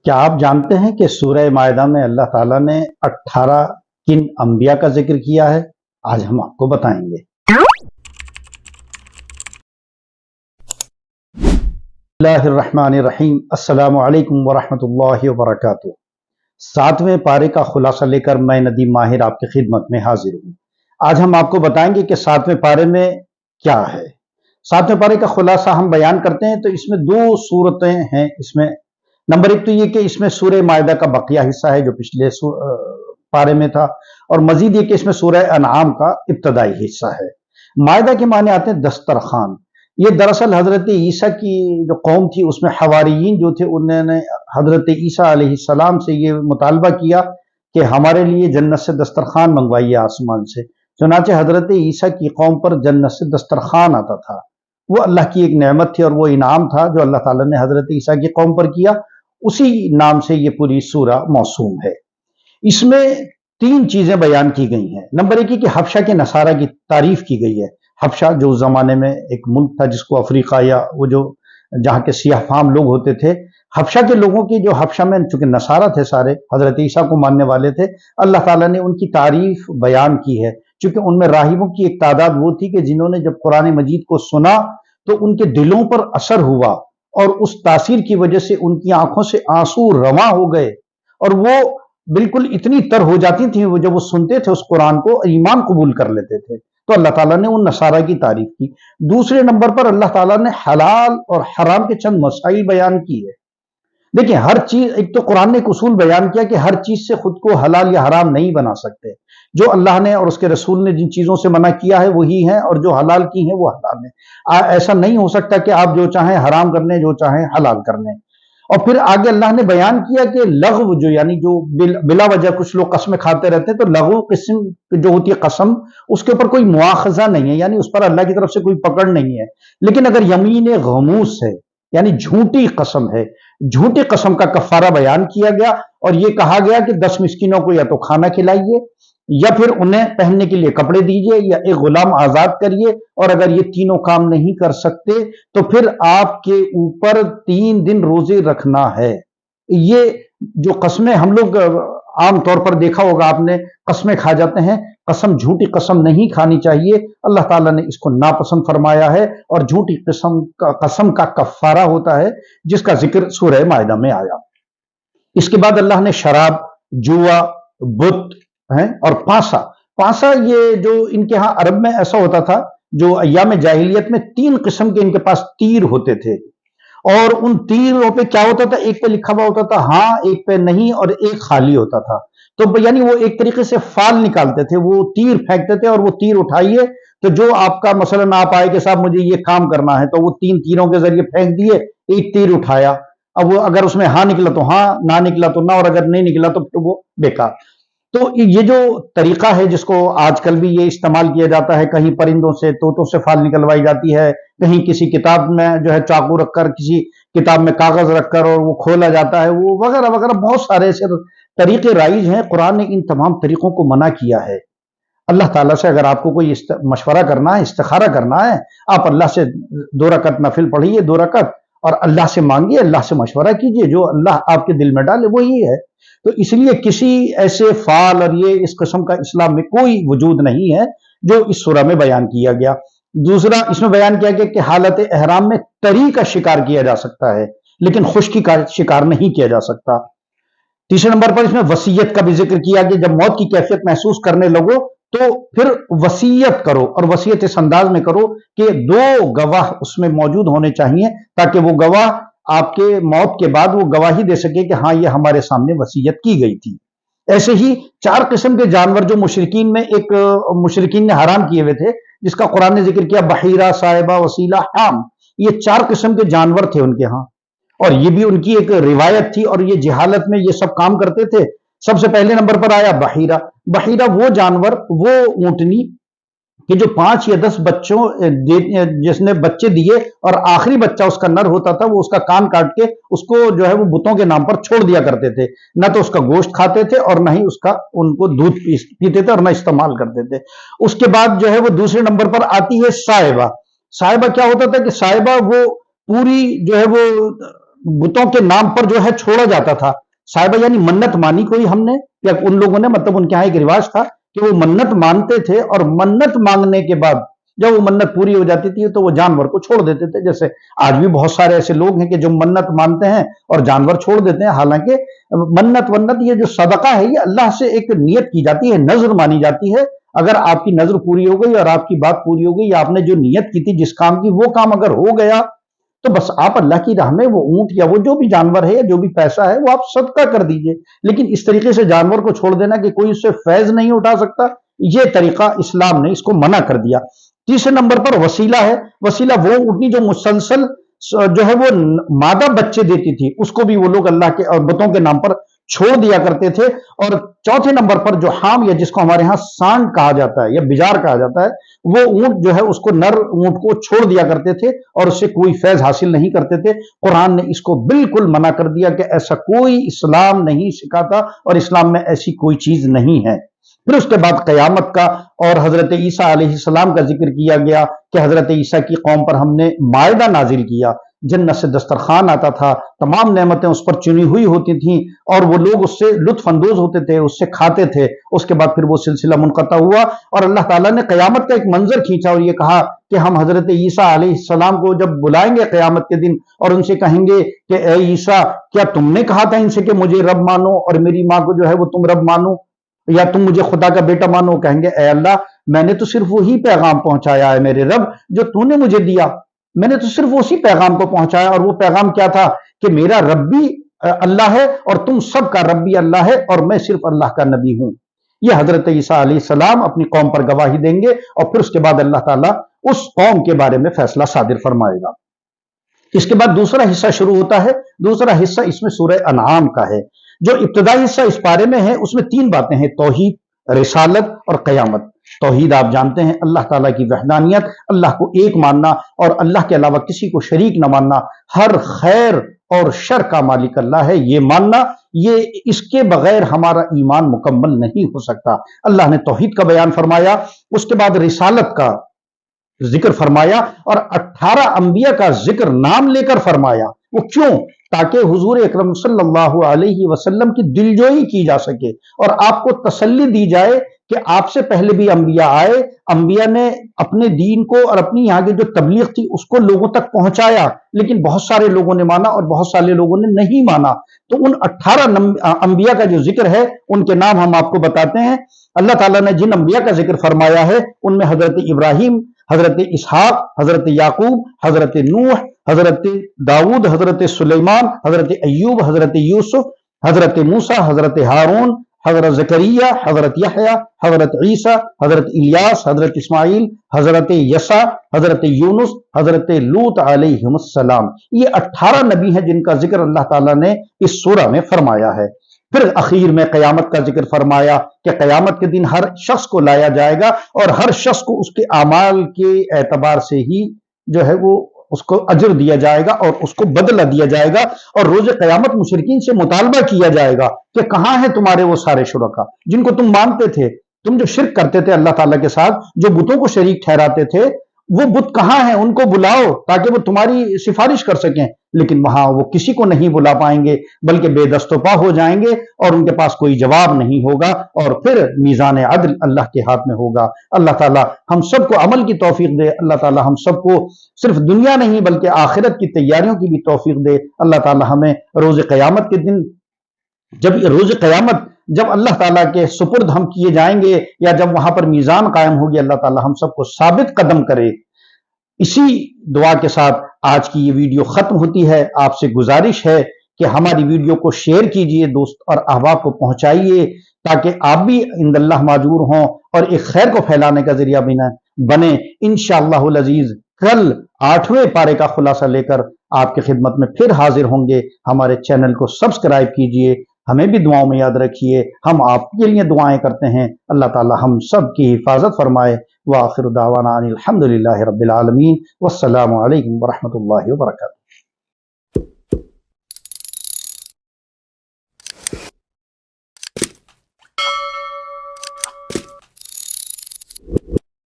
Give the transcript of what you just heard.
کیا آپ جانتے ہیں کہ سورہ مائدہ میں اللہ تعالیٰ نے 18 کن انبیاء کا ذکر کیا ہے؟ آج ہم آپ کو بتائیں گے۔ اللہ الرحمن الرحیم۔ السلام علیکم ورحمۃ اللہ وبرکاتہ۔ 7ویں پارے کا خلاصہ لے کر میں ندیم ماہر آپ کی خدمت میں حاضر ہوں۔ آج ہم آپ کو بتائیں گے کہ 7ویں پارے میں کیا ہے۔ 7ویں پارے کا خلاصہ ہم بیان کرتے ہیں تو اس میں 2 صورتیں ہیں۔ اس میں نمبر 1 تو یہ کہ اس میں سورہ مائدہ کا بقیہ حصہ ہے جو پچھلے پارے میں تھا، اور مزید یہ کہ اس میں سورہ انعام کا ابتدائی حصہ ہے۔ مائدہ کے معنی آتے ہیں دسترخوان۔ یہ دراصل حضرت عیسیٰ کی جو قوم تھی اس میں حواریین جو تھے انہوں نے حضرت عیسیٰ علیہ السلام سے یہ مطالبہ کیا کہ ہمارے لیے جنت سے دسترخوان منگوائیے آسمان سے۔ چنانچہ حضرت عیسیٰ کی قوم پر جنت سے دسترخوان آتا تھا۔ وہ اللہ کی ایک نعمت تھی اور وہ انعام تھا جو اللہ تعالیٰ نے حضرت عیسیٰ کی قوم پر کیا۔ اسی نام سے یہ پوری سورہ موسوم ہے۔ اس میں 3 چیزیں بیان کی گئی ہیں۔ نمبر 1 کہ حبشہ کے نصارہ کی تعریف کی گئی ہے۔ حبشہ جو اس زمانے میں ایک ملک تھا جس کو افریقہ یا وہ جو جہاں کے سیاہ فام لوگ ہوتے تھے، حبشہ کے لوگوں کی جو حبشہ میں چونکہ نصارہ تھے سارے حضرت عیسیٰ کو ماننے والے تھے، اللہ تعالیٰ نے ان کی تعریف بیان کی ہے، چونکہ ان میں راہبوں کی ایک تعداد وہ تھی کہ جنہوں نے جب قرآن مجید کو سنا تو ان کے دلوں پر اثر ہوا اور اس تاثیر کی وجہ سے ان کی آنکھوں سے آنسو رواں ہو گئے، اور وہ بالکل اتنی تر ہو جاتی تھیں وہ جب وہ سنتے تھے اس قرآن کو، ایمان قبول کر لیتے تھے۔ تو اللہ تعالیٰ نے ان نصارہ کی تعریف کی۔ دوسرے نمبر پر اللہ تعالیٰ نے حلال اور حرام کے چند مسائل بیان کی ہے۔ دیکھیں، ہر چیز، ایک تو قرآن نے ایک اصول بیان کیا کہ ہر چیز سے خود کو حلال یا حرام نہیں بنا سکتے۔ جو اللہ نے اور اس کے رسول نے جن چیزوں سے منع کیا ہے وہی ہیں، اور جو حلال کی ہیں وہ حلال ہیں۔ ایسا نہیں ہو سکتا کہ آپ جو چاہیں حرام کر لیں، جو چاہیں حلال کر لیں۔ اور پھر آگے اللہ نے بیان کیا کہ لغو جو یعنی جو بلا وجہ کچھ لوگ قسمیں کھاتے رہتے ہیں، تو لغو قسم جو ہوتی ہے قسم، اس کے اوپر کوئی مواخذہ نہیں ہے، یعنی اس پر اللہ کی طرف سے کوئی پکڑ نہیں ہے۔ لیکن اگر یمین غموس ہے یعنی جھوٹی قسم ہے، جھوٹی قسم کا کفارہ بیان کیا گیا، اور یہ کہا گیا کہ 10 مسکینوں کو یا تو کھانا کھلائیے، یا پھر انہیں پہننے کے لیے کپڑے دیجیے، یا ایک غلام آزاد کریے، اور اگر یہ تینوں کام نہیں کر سکتے تو پھر آپ کے اوپر 3 دن روزے رکھنا ہے۔ یہ جو قسمیں ہم لوگ عام طور پر دیکھا ہوگا آپ نے، قسمیں کھا جاتے ہیں، قسم جھوٹی قسم نہیں کھانی چاہیے۔ اللہ تعالیٰ نے اس کو ناپسند فرمایا ہے، اور جھوٹی قسم کا کفارہ ہوتا ہے جس کا ذکر سورہ مائدہ میں آیا۔ اس کے بعد اللہ نے شراب، جوا، بت اور پانسا یہ جو ان کے ہاں عرب میں ایسا ہوتا تھا، جو ایام جاہلیت میں 3 قسم کے ان کے پاس تیر ہوتے تھے، اور ان تیروں پہ کیا ہوتا تھا، ایک پہ لکھا ہوا ہوتا تھا ہاں، ایک پہ نہیں، اور ایک خالی ہوتا تھا۔ تو یعنی وہ ایک طریقے سے فال نکالتے تھے، وہ تیر پھینکتے تھے، اور وہ تیر اٹھائیے تو جو آپ کا مثلاً آپ آئے کہ صاحب مجھے یہ کام کرنا ہے، تو وہ 3 تیروں کے ذریعے پھینک دیے، ایک تیر اٹھایا، اب وہ اگر اس میں ہاں نکلا تو ہاں، نہ نکلا تو نہ، اور اگر نہیں نکلا تو وہ بیکار۔ تو یہ جو طریقہ ہے جس کو آج کل بھی یہ استعمال کیا جاتا ہے، کہیں پرندوں سے، طوطوں سے فال نکلوائی جاتی ہے، کہیں کسی کتاب میں جو ہے چاقو رکھ کر، کسی کتاب میں کاغذ رکھ کر اور وہ کھولا جاتا ہے، وہ وغیرہ وغیرہ بہت سارے ایسے طریقے رائج ہیں۔ قرآن نے ان تمام طریقوں کو منع کیا ہے۔ اللہ تعالیٰ سے اگر آپ کو کوئی مشورہ کرنا ہے، استخارہ کرنا ہے، آپ اللہ سے 2 رکعت نفل پڑھیے، 2 رکعت، اور اللہ سے مانگیے، اللہ سے مشورہ کیجیے، جو اللہ آپ کے دل میں ڈالے وہی ہے۔ تو اس لیے کسی ایسے فال اور یہ اس قسم کا اسلام میں کوئی وجود نہیں ہے جو اس سورہ میں بیان کیا گیا۔ دوسرا اس میں بیان کیا گیا کہ حالت احرام میں تری کا شکار کیا جا سکتا ہے، لیکن خشکی کا شکار نہیں کیا جا سکتا۔ تیسرے نمبر پر اس میں وصیت کا بھی ذکر کیا کہ جب موت کی کیفیت محسوس کرنے لگو تو پھر وصیت کرو، اور وصیت اس انداز میں کرو کہ 2 گواہ اس میں موجود ہونے چاہیے، تاکہ وہ گواہ آپ کے موت کے بعد وہ گواہی دے سکے کہ ہاں یہ ہمارے سامنے وصیت کی گئی تھی۔ ایسے ہی 4 قسم کے جانور جو مشرکین نے حرام کیے ہوئے تھے، جس کا قرآن نے ذکر کیا، بحیرہ، صائبہ، وسیلہ، حام، یہ 4 قسم کے جانور تھے ان کے ہاں، اور یہ بھی ان کی ایک روایت تھی، اور یہ جہالت میں یہ سب کام کرتے تھے۔ سب سے پہلے نمبر پر آیا بحیرہ۔ بحیرہ وہ جانور، وہ اونٹنی کہ جو 5 یا 10 بچوں جس نے بچے دیے، اور آخری بچہ اس کا نر ہوتا تھا، وہ اس کا کان کاٹ کے اس کو جو ہے وہ بتوں کے نام پر چھوڑ دیا کرتے تھے۔ نہ تو اس کا گوشت کھاتے تھے، اور نہ ہی ان کو دودھ پیتے تھے، اور نہ استعمال کرتے تھے۔ اس کے بعد جو ہے وہ دوسرے نمبر پر آتی ہے صائبہ۔ صائبہ کیا ہوتا تھا کہ صائبہ وہ پوری جو ہے وہ बुतों के नाम पर जो है छोड़ा जाता था साहिबा, यानी मन्नत मानी कोई हमने या उन लोगों ने, मतलब उनके यहाँ एक रिवाज था कि वो मन्नत मानते थे और मन्नत मांगने के बाद जब वो मन्नत पूरी हो जाती थी तो वो जानवर को छोड़ देते थे। जैसे आज भी बहुत सारे ऐसे लोग हैं कि जो मन्नत मानते हैं और जानवर छोड़ देते हैं। हालांकि मन्नत ये जो सदका है ये अल्लाह से एक नियत की जाती है, नजर मानी जाती है। अगर आपकी नजर पूरी हो गई और आपकी बात पूरी हो गई, आपने जो नियत की थी जिस काम की, वो काम अगर हो गया तो बस आप अल्लाह की राह में वो ऊंट या वो जो भी जानवर है या जो भी पैसा है वो आप सदका कर दीजिए। लेकिन इस तरीके से जानवर को छोड़ देना कि कोई उससे फैज नहीं उठा सकता, ये तरीका इस्लाम ने इसको मना कर दिया। तीसरे नंबर पर वसीला है। वसीला वो ऊँटनी जो मुसलसल जो है वो मादा बच्चे देती थी, उसको भी वो लोग अल्लाह के और बुतों के नाम पर छोड़ दिया करते थे। और चौथे नंबर पर जो हाम या जिसको हमारे यहाँ सांड कहा जाता है या बिजार कहा जाता है, वो ऊंट जो है उसको नर ऊंट को छोड़ दिया करते थे और उससे कोई फैज हासिल नहीं करते थे। कुरान ने इसको बिल्कुल मना कर दिया कि ऐसा कोई इस्लाम नहीं सिखाता और इस्लाम में ऐसी कोई चीज नहीं है। फिर उसके बाद कयामत का और हजरत ईसा अलैहिस्सलाम का जिक्र किया गया कि हजरत ईसा की कौम पर हमने मायदा नाजिल किया, जन्नत से दस्तरखान आता था, तमाम नेमतें उस पर चुनी हुई होती थीं और वो लोग उससे लुत्फ अंदोज होते थे, उससे खाते थे। उसके बाद फिर वो सिलसिला मुनक़ता हुआ और अल्लाह ताला ने कयामत का एक मंजर खींचा और ये कहा कि हम हजरत ईसा अलैहिस्सलाम को जब बुलाएंगे कयामत के दिन और उनसे कहेंगे कि ए ईसा, क्या तुमने कहा था इनसे कि मुझे रब मानो और मेरी माँ को जो है वो तुम रब मानो, या तुम मुझे खुदा का बेटा मानो? कहेंगे ए अल्लाह, मैंने तो सिर्फ वही पैगाम पहुंचाया है मेरे रब जो तूने मुझे दिया, मैंने तो सिर्फ उसी पैगाम को पहुंचाया। और वो पैगाम क्या था कि मेरा रब भी अल्लाह है और तुम सबका रब भी अल्लाह है और मैं सिर्फ अल्लाह का नबी हूं। ये हजरत ईसा अलैहिस्सलाम अपनी कौम पर गवाही देंगे और फिर उसके बाद अल्लाह ताला उस कौम के बारे में फैसला सादिर फरमाएगा। इसके बाद दूसरा हिस्सा शुरू होता है। दूसरा हिस्सा इसमें सूरह अनआम का है। जो इब्तदाई हिस्सा इस पारे में है उसमें तीन बातें हैं, तौहीद, रिसालत और कयामत। तौहीद आप जानते हैं, अल्लाह ताला की वहदानियत, अल्लाह को एक मानना और अल्लाह के अलावा किसी को शरीक न मानना। हर खैर और शर का मालिक अल्लाह है, ये मानना, ये इसके बगैर हमारा ईमान मुकम्मल नहीं हो सकता। अल्लाह ने तौहीद का बयान फरमाया, उसके बाद रिसालत का जिक्र फरमाया और 18 अंबिया का जिक्र नाम लेकर फरमाया। वो क्यों? ताकि हुजूर अकरम सल्लल्लाहु अलैहि वसल्लम की दिलजोई की जा सके और आपको तसल्ली दी जाए कि आपसे पहले भी अंबिया आए, अंबिया ने अपने दीन को और अपनी यहाँ की जो तबलीग थी उसको लोगों तक पहुंचाया, लेकिन बहुत सारे लोगों ने माना और बहुत सारे लोगों ने नहीं माना। तो उन 18 अंबिया का जो जिक्र है उनके नाम हम आपको बताते हैं। अल्लाह ताला ने जिन अंबिया का जिक्र फरमाया है उनमें हजरत इब्राहिम, हजरत इसहाक, हजरत याकूब, हजरत नूह, हजरत दाऊद, हजरत सुलेमान, हजरत अय्यूब, हजरत यूसुफ, हजरत मूसा, हजरत हारून, हजरत जकरिया, हजरत यहया, हजरत ईसा, हजरत इलियास, हजरत इस्माइल, हजरत यसा, हजरत यूनुस, हजरत लूत अलैहिमुस्सलाम। ये 18 नबी हैं जिनका जिक्र अल्लाह ताला ने इस सूरा में फरमाया है। फिर आखिर में कयामत का जिक्र फरमाया कि कयामत के दिन हर शख्स को लाया जाएगा और हर शख्स को उसके अमाल के एतबार से ही जो है वो उसको अजर दिया जाएगा और उसको बदला दिया जाएगा। और रोज कयामत मुशरिकीन से मुतालबा किया जाएगा कि कहां हैं तुम्हारे वो सारे शुरका जिनको तुम मानते थे, तुम जो शिर्क करते थे अल्लाह ताला के साथ, जो बुतों को शरीक ठहराते थे, वो बुत कहां हैं? उनको बुलाओ ताकि वो तुम्हारी सिफारिश कर सकें। लेकिन वहां वो किसी को नहीं बुला पाएंगे बल्कि बेदस्तोपा हो जाएंगे और उनके पास कोई जवाब नहीं होगा और फिर मीज़ान अदल अल्लाह के हाथ में होगा। अल्लाह ताला हम सबको अमल की तौफीक दे। अल्लाह ताला हम सबको सिर्फ दुनिया नहीं बल्कि आखिरत की तैयारियों की भी तौफीक दे। अल्लाह ताला हमें रोज क़यामत के दिन, जब रोज क़यामत जब अल्लाह ताला के सुपुर्द हम किए जाएंगे या जब वहां पर मीज़ान कायम होगी, अल्लाह ताला हम सबको साबित कदम करे। इसी दुआ के साथ आज की ये वीडियो खत्म होती है। आपसे गुजारिश है कि हमारी वीडियो को शेयर कीजिए, दोस्त और अहबाब को पहुंचाइए ताकि आप भी इंदल्लाह माजूर हों और एक खैर को फैलाने का जरिया बने। इंशाअल्लाहुल अजीज कल 8वें पारे का खुलासा लेकर आपकी खिदमत में फिर हाजिर होंगे। हमारे चैनल को सब्सक्राइब कीजिए, हमें भी दुआओं में याद रखिए, हम आपके लिए दुआएं करते हैं। अल्लाह ताला हम सब की हिफाजत फरमाए। व आखिर दावाना अनिल हम्दुलिल्लाहि रब्बिल आलमीन। वस्सलामु अलैकुम व रहमतुल्लाहि व बरकातुहू।